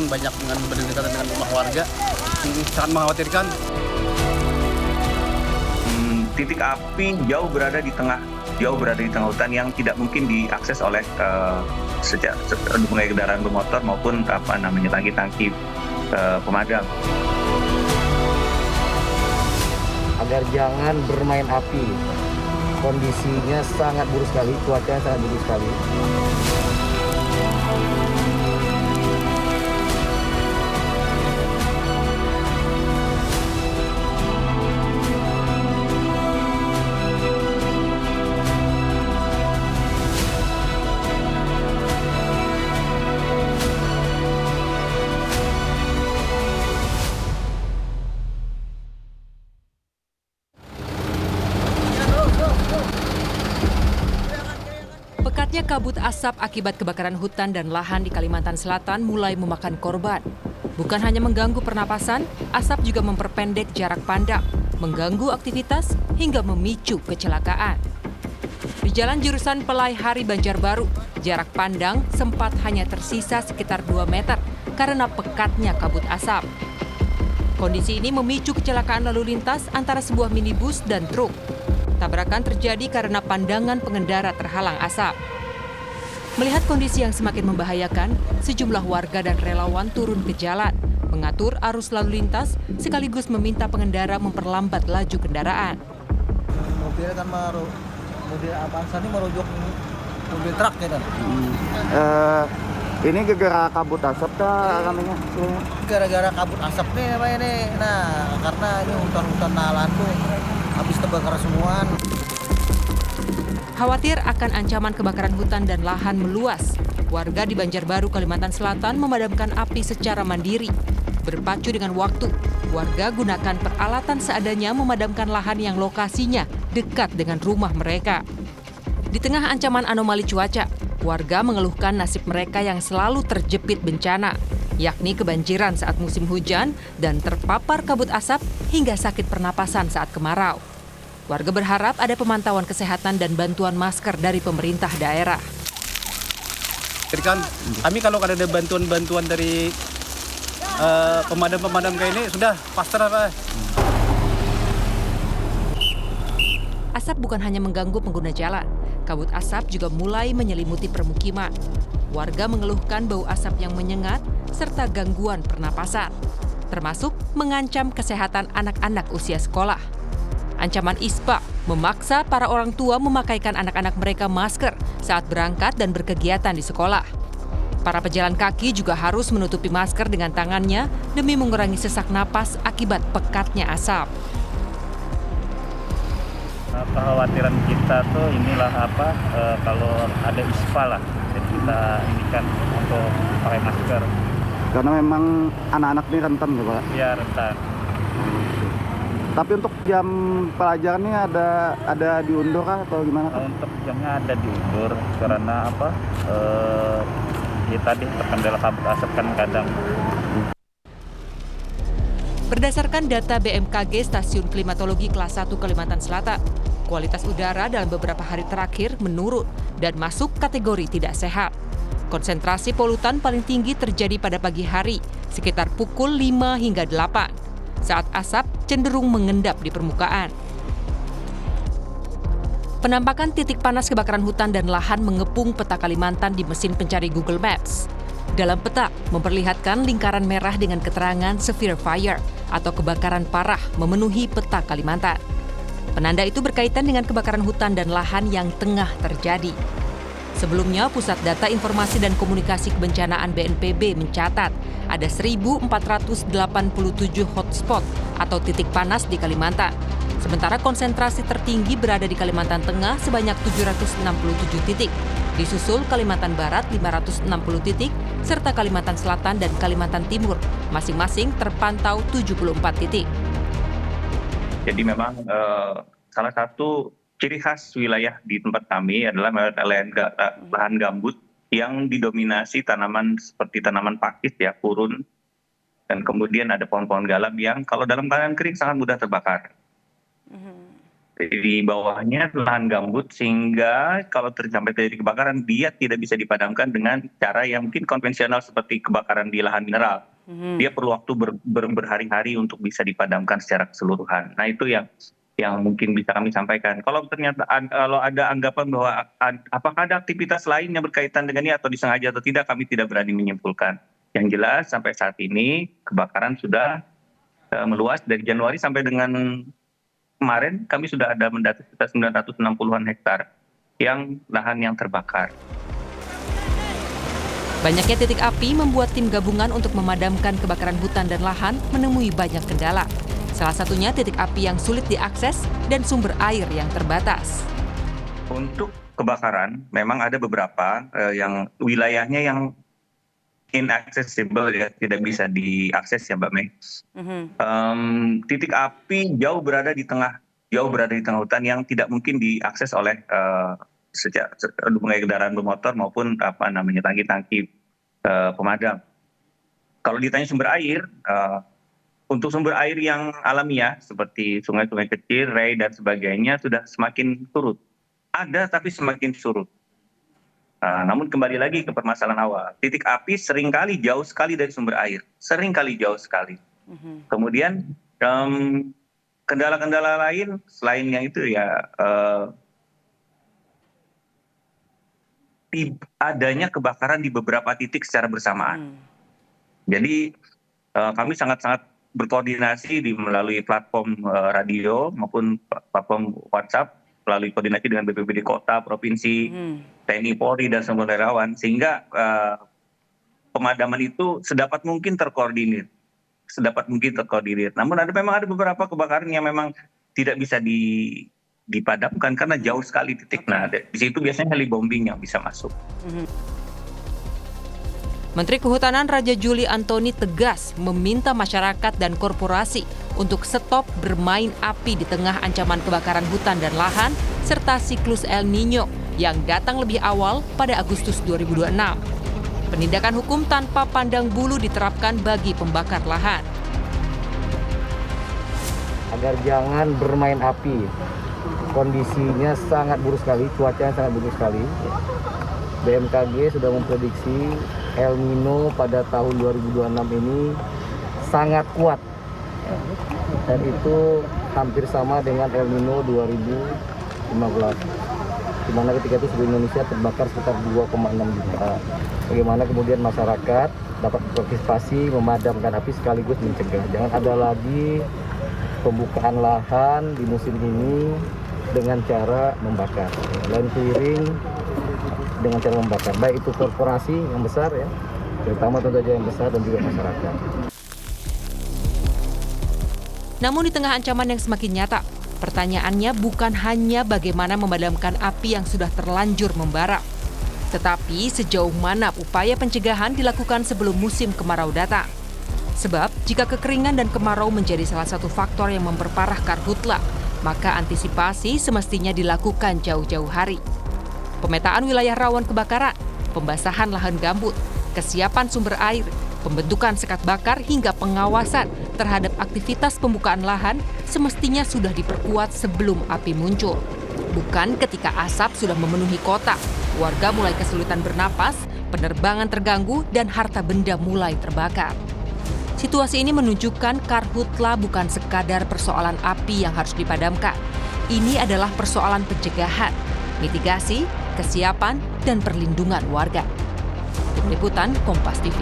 banyak dengan berdekatan dengan rumah warga, ini sangat mengkhawatirkan. Titik api jauh berada di tengah hutan yang tidak mungkin diakses oleh pengendara kendaraan bermotor maupun tangki pemadam. Agar jangan bermain api. Kondisinya sangat buruk sekali, cuacanya sangat buruk sekali. Pekatnya kabut asap akibat kebakaran hutan dan lahan di Kalimantan Selatan mulai memakan korban. Bukan hanya mengganggu pernapasan, asap juga memperpendek jarak pandang, mengganggu aktivitas, hingga memicu kecelakaan. Di jalan jurusan Pelai Hari Banjarbaru, jarak pandang sempat hanya tersisa sekitar 2 meter karena pekatnya kabut asap. Kondisi ini memicu kecelakaan lalu lintas antara sebuah minibus dan truk. Tabrakan terjadi karena pandangan pengendara terhalang asap. Melihat kondisi yang semakin membahayakan, sejumlah warga dan relawan turun ke jalan, mengatur arus lalu lintas, sekaligus meminta pengendara memperlambat laju kendaraan. Mobil kan mobil Avanza ini merujuk mobil truk gitu. Ini gara-gara kabut asap kah namanya? Gara-gara kabut asap nih namanya nih. Nah, karena ini hutan-hutan lahan tuh habis terbakar semua. Khawatir akan ancaman kebakaran hutan dan lahan meluas, warga di Banjarbaru, Kalimantan Selatan memadamkan api secara mandiri. Berpacu dengan waktu, warga gunakan peralatan seadanya memadamkan lahan yang lokasinya dekat dengan rumah mereka. Di tengah ancaman anomali cuaca, warga mengeluhkan nasib mereka yang selalu terjepit bencana, yakni kebanjiran saat musim hujan dan terpapar kabut asap hingga sakit pernapasan saat kemarau. Warga berharap ada pemantauan kesehatan dan bantuan masker dari pemerintah daerah. Jadi kan kami kalau ada bantuan-bantuan dari pemadam-pemadam kayak ini sudah pasrah Pak. Asap bukan hanya mengganggu pengguna jalan, kabut asap juga mulai menyelimuti permukiman. Warga mengeluhkan bau asap yang menyengat serta gangguan pernapasan, termasuk mengancam kesehatan anak-anak usia sekolah. Ancaman ISPA memaksa para orang tua memakaikan anak-anak mereka masker saat berangkat dan berkegiatan di sekolah. Para pejalan kaki juga harus menutupi masker dengan tangannya demi mengurangi sesak napas akibat pekatnya asap. Kekhawatiran kita tuh inilah kalau ada ISPA lah, jadi kita indikan untuk pakai masker. Karena memang anak-anak ini rentan ya Pak? Iya, rentan. Tapi untuk jam pelajarannya ada diundur kah atau gimana? Untuk jamnya ada diundur karena ya tadi terkendala kabut asap kan kadang. Berdasarkan data BMKG Stasiun Klimatologi Kelas 1 Kalimantan Selatan, kualitas udara dalam beberapa hari terakhir menurun dan masuk kategori tidak sehat. Konsentrasi polutan paling tinggi terjadi pada pagi hari, sekitar pukul 5 hingga 8, saat asap cenderung mengendap di permukaan. Penampakan titik panas kebakaran hutan dan lahan mengepung peta Kalimantan di mesin pencari Google Maps. Dalam peta, memperlihatkan lingkaran merah dengan keterangan severe fire atau kebakaran parah memenuhi peta Kalimantan. Penanda itu berkaitan dengan kebakaran hutan dan lahan yang tengah terjadi. Sebelumnya, Pusat Data Informasi dan Komunikasi Kebencanaan BNPB mencatat ada 1.487 hotspot atau titik panas di Kalimantan. Sementara konsentrasi tertinggi berada di Kalimantan Tengah sebanyak 767 titik, disusul Kalimantan Barat 560 titik, serta Kalimantan Selatan dan Kalimantan Timur, masing-masing terpantau 74 titik. Jadi memang salah satu ciri khas wilayah di tempat kami adalah lahan gambut yang didominasi tanaman seperti tanaman pakis ya, purun, dan kemudian ada pohon-pohon galam yang kalau dalam keadaan kering sangat mudah terbakar. di bawahnya lahan gambut, sehingga kalau sampai terjadi kebakaran dia tidak bisa dipadamkan dengan cara yang mungkin konvensional seperti kebakaran di lahan mineral. Dia perlu waktu berhari-hari untuk bisa dipadamkan secara keseluruhan. Nah itu yang mungkin bisa kami sampaikan. Kalau ternyata kalau ada anggapan bahwa apakah ada aktivitas lain yang berkaitan dengan ini atau disengaja atau tidak, kami tidak berani menyimpulkan. Yang jelas sampai saat ini kebakaran sudah meluas dari Januari sampai dengan kemarin kami sudah ada mendata sekitar 960-an hektar yang lahan yang terbakar. Banyaknya titik api membuat tim gabungan untuk memadamkan kebakaran hutan dan lahan menemui banyak kendala. Salah satunya titik api yang sulit diakses dan sumber air yang terbatas. Untuk kebakaran memang ada beberapa yang wilayahnya yang inaccessible, ya, tidak bisa diakses ya Mbak Mei. Titik api jauh berada di tengah hutan yang tidak mungkin diakses oleh kendaraan bermotor maupun tangki-tangki pemadam. Kalau ditanya sumber air, untuk sumber air yang alamiah seperti sungai-sungai kecil, rei dan sebagainya sudah semakin surut. Ada tapi semakin surut. Namun kembali lagi ke permasalahan awal, titik api seringkali jauh sekali dari sumber air, Kemudian kendala-kendala lain selain yang itu ya adanya kebakaran di beberapa titik secara bersamaan. Jadi kami sangat-sangat berkoordinasi melalui platform radio maupun platform WhatsApp, melalui koordinasi dengan BPBD kota, provinsi, TNI, Polri, dan semua relawan, sehingga pemadaman itu sedapat mungkin terkoordinir. Namun memang ada beberapa kebakaran yang memang tidak bisa dipadamkan karena jauh sekali titik. Nah, di situ biasanya heli bombing yang bisa masuk. Menteri Kehutanan Raja Juli Antoni tegas meminta masyarakat dan korporasi untuk stop bermain api di tengah ancaman kebakaran hutan dan lahan serta siklus El Nino yang datang lebih awal pada Agustus 2026. Penindakan hukum tanpa pandang bulu diterapkan bagi pembakar lahan. Agar jangan bermain api. Kondisinya sangat buruk sekali, cuacanya sangat buruk sekali. BMKG sudah memprediksi El Nino pada tahun 2026 ini sangat kuat. Dan itu hampir sama dengan El Nino 2015. Di mana ketika itu seluruh Indonesia terbakar sekitar 2,6 juta. Bagaimana kemudian masyarakat dapat berpartisipasi memadamkan api sekaligus mencegah. Jangan ada lagi pembukaan lahan di musim ini dengan cara membakar. Lain clearing dengan cara membakar. Baik itu korporasi yang besar ya, terutama tentu saja yang besar dan juga masyarakat. Namun di tengah ancaman yang semakin nyata, pertanyaannya bukan hanya bagaimana memadamkan api yang sudah terlanjur membara, tetapi sejauh mana upaya pencegahan dilakukan sebelum musim kemarau datang. Sebab jika kekeringan dan kemarau menjadi salah satu faktor yang memperparah karhutla, maka antisipasi semestinya dilakukan jauh-jauh hari. Pemetaan wilayah rawan kebakaran, pembasahan lahan gambut, kesiapan sumber air, pembentukan sekat bakar hingga pengawasan terhadap aktivitas pembukaan lahan semestinya sudah diperkuat sebelum api muncul. Bukan ketika asap sudah memenuhi kota, warga mulai kesulitan bernapas, penerbangan terganggu, dan harta benda mulai terbakar. Situasi ini menunjukkan karhutla bukan sekadar persoalan api yang harus dipadamkan. Ini adalah persoalan pencegahan, mitigasi, kesiapan, dan perlindungan warga. Tim Liputan Kompas TV.